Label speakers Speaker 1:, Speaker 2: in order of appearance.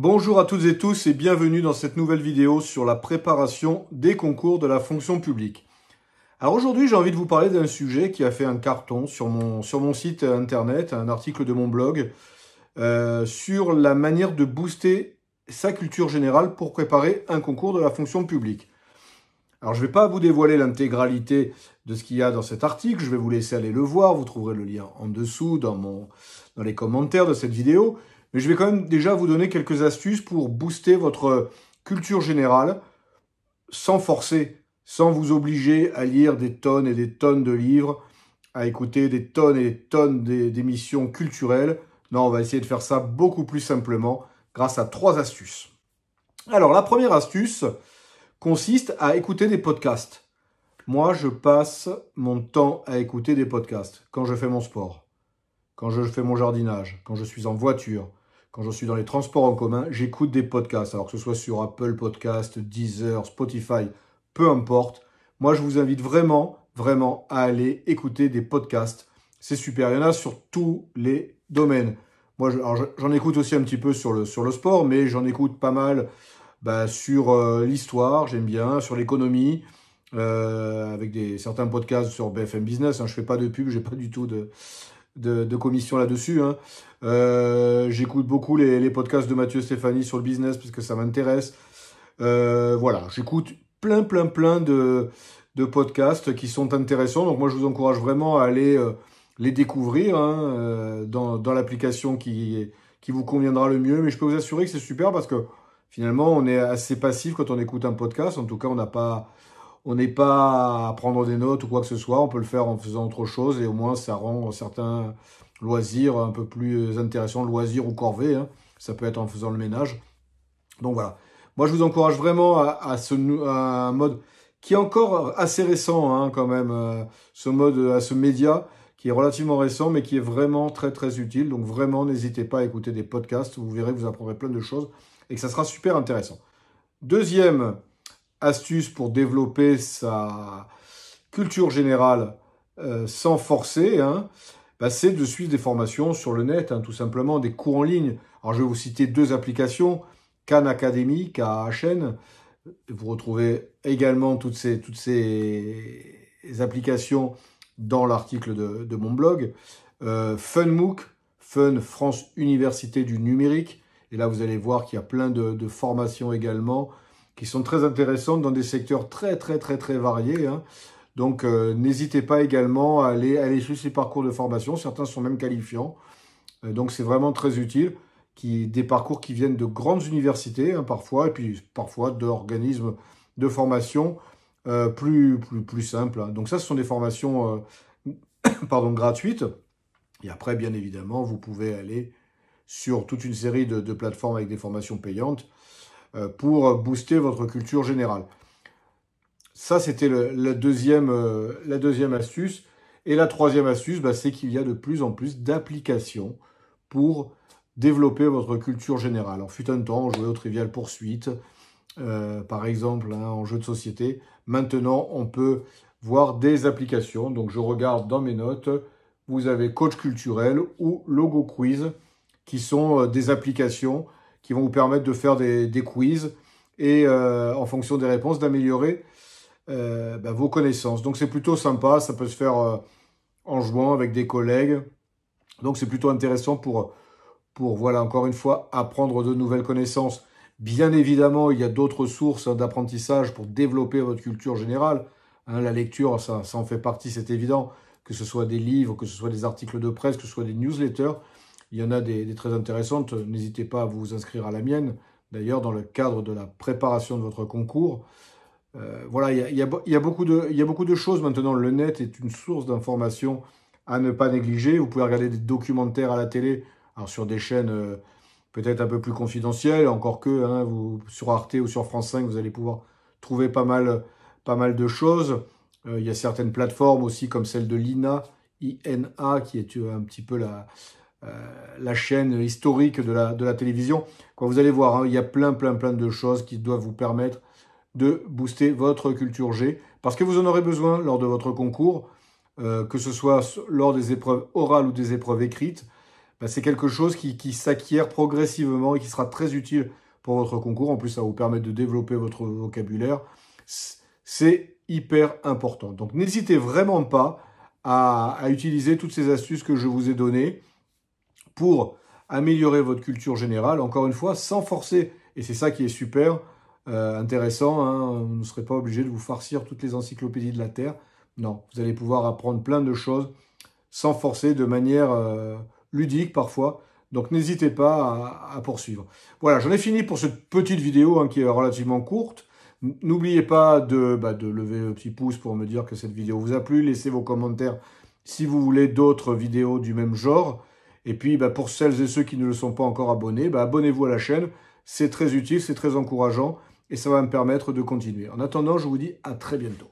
Speaker 1: Bonjour à toutes et tous et bienvenue dans cette nouvelle vidéo sur la préparation des concours de la fonction publique. Alors aujourd'hui, j'ai envie de vous parler d'un sujet qui a fait un carton sur mon site internet, un article de mon blog, sur la manière de booster sa culture générale pour préparer un concours de la fonction publique. Alors je ne vais pas vous dévoiler l'intégralité de ce qu'il y a dans cet article, je vais vous laisser aller le voir, vous trouverez le lien en dessous dans les commentaires de cette vidéo. Mais je vais quand même déjà vous donner quelques astuces pour booster votre culture générale sans forcer, sans vous obliger à lire des tonnes et des tonnes de livres, à écouter des tonnes et des tonnes d'émissions culturelles. Non, on va essayer de faire ça beaucoup plus simplement grâce à 3 astuces. Alors, la première astuce consiste à écouter des podcasts. Moi, je passe mon temps à écouter des podcasts quand je fais mon sport, quand je fais mon jardinage, quand je suis en voiture, quand je suis dans les transports en commun, j'écoute des podcasts. Alors que ce soit sur Apple Podcast, Deezer, Spotify, peu importe. Moi, je vous invite vraiment à aller écouter des podcasts. C'est super. Il y en a sur tous les domaines. Moi, j'en écoute aussi un petit peu sur le sport, mais j'en écoute pas mal sur l'histoire, j'aime bien, sur l'économie, avec certains podcasts sur BFM Business. Je ne fais pas de pub, j'ai pas du tout de commission là-dessus. J'écoute beaucoup les podcasts de Mathieu Stéphanie sur le business parce que ça m'intéresse. Voilà, j'écoute plein de podcasts qui sont intéressants. Donc moi, je vous encourage vraiment à aller les découvrir dans l'application qui vous conviendra le mieux. Mais je peux vous assurer que c'est super parce que finalement, on est assez passif quand on écoute un podcast. En tout cas, on n'est pas à prendre des notes ou quoi que ce soit. On peut le faire en faisant autre chose et au moins, ça rend certains loisirs un peu plus intéressants, loisirs ou corvées. Ça peut être en faisant le ménage. Donc voilà. Moi, je vous encourage vraiment à un mode qui est encore assez récent quand même. Ce média qui est relativement récent, mais qui est vraiment très utile. Donc vraiment, n'hésitez pas à écouter des podcasts. Vous verrez que vous apprendrez plein de choses et que ça sera super intéressant. Deuxième astuce pour développer sa culture générale sans forcer, c'est de suivre des formations sur le net, tout simplement, des cours en ligne. Alors, je vais vous citer 2 applications, Khan Academy, KHN. Vous retrouvez également toutes ces applications dans l'article de mon blog. FunMOOC, Fun France Université du Numérique. Et là, vous allez voir qu'il y a plein de formations également qui sont très intéressantes dans des secteurs très variés. Donc, n'hésitez pas également à aller suivre ces parcours de formation. Certains sont même qualifiants. Donc, c'est vraiment très utile. Des parcours qui viennent de grandes universités, parfois, et puis parfois d'organismes de formation plus simples. Donc, ça, ce sont des formations gratuites. Et après, bien évidemment, vous pouvez aller sur toute une série de plateformes avec des formations payantes pour booster votre culture générale. Ça, c'était la deuxième astuce. Et la troisième astuce, c'est qu'il y a de plus en plus d'applications pour développer votre culture générale. En fut un temps, on jouait au Trivial Poursuite, par exemple, en jeu de société. Maintenant, on peut voir des applications. Donc, je regarde dans mes notes, vous avez Coach Culturel ou Logo Quiz, qui sont des applications qui vont vous permettre de faire des quiz et en fonction des réponses, d'améliorer vos connaissances. Donc, c'est plutôt sympa. Ça peut se faire en jouant avec des collègues. Donc, c'est plutôt intéressant pour voilà, encore une fois, apprendre de nouvelles connaissances. Bien évidemment, il y a d'autres sources d'apprentissage pour développer votre culture générale. La lecture, ça en fait partie, c'est évident. Que ce soit des livres, que ce soit des articles de presse, que ce soit des newsletters. Il y en a des très intéressantes. N'hésitez pas à vous inscrire à la mienne. D'ailleurs, dans le cadre de la préparation de votre concours. Voilà, il y a beaucoup de choses maintenant. Le net est une source d'informations à ne pas négliger. Vous pouvez regarder des documentaires à la télé, alors sur des chaînes peut-être un peu plus confidentielles, encore que sur Arte ou sur France 5, vous allez pouvoir trouver pas mal de choses. Il y a certaines plateformes aussi comme celle de l'INA, INA, qui est un petit peu la chaîne historique de la télévision. Quand vous allez voir, il y a plein de choses qui doivent vous permettre de booster votre culture G, parce que vous en aurez besoin lors de votre concours, que ce soit lors des épreuves orales ou des épreuves écrites. c'est quelque chose qui s'acquiert progressivement et qui sera très utile pour votre concours. En plus, ça va vous permettre de développer votre vocabulaire. C'est hyper important. Donc, n'hésitez vraiment pas à utiliser toutes ces astuces que je vous ai données pour améliorer votre culture générale, encore une fois, sans forcer. Et c'est ça qui est super intéressant, hein. Vous ne serez pas obligé de vous farcir toutes les encyclopédies de la Terre. Non, vous allez pouvoir apprendre plein de choses sans forcer, de manière ludique parfois. Donc n'hésitez pas à poursuivre. Voilà, j'en ai fini pour cette petite vidéo, hein, qui est relativement courte. N'oubliez pas de lever le petit pouce pour me dire que cette vidéo vous a plu. Laissez vos commentaires si vous voulez d'autres vidéos du même genre. Et puis, pour celles et ceux qui ne le sont pas encore abonnés, abonnez-vous à la chaîne. C'est très utile, c'est très encourageant et ça va me permettre de continuer. En attendant, je vous dis à très bientôt.